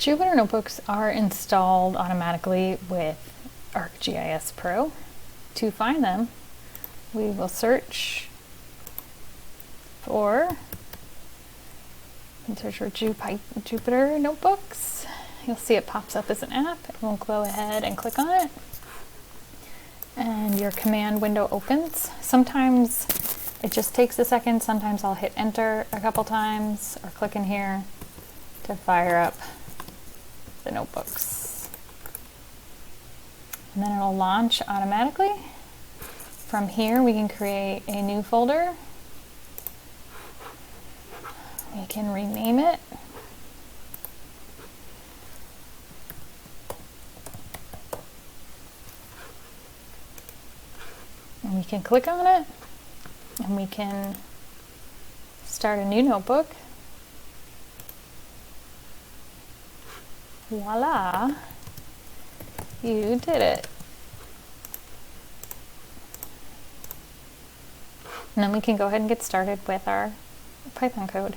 Jupyter Notebooks are installed automatically with ArcGIS Pro. To find them, we will search for Jupyter Notebooks. You'll see it pops up as an app, and we'll go ahead and click on it. And your command window opens. Sometimes it just takes a second. Sometimes I'll hit enter a couple times or click in here to fire up the notebooks. And then it'll launch automatically. From here we can create a new folder. We can rename it. And we can click on it and we can start a new notebook. Voila, you did it. And then we can go ahead and get started with our Python code.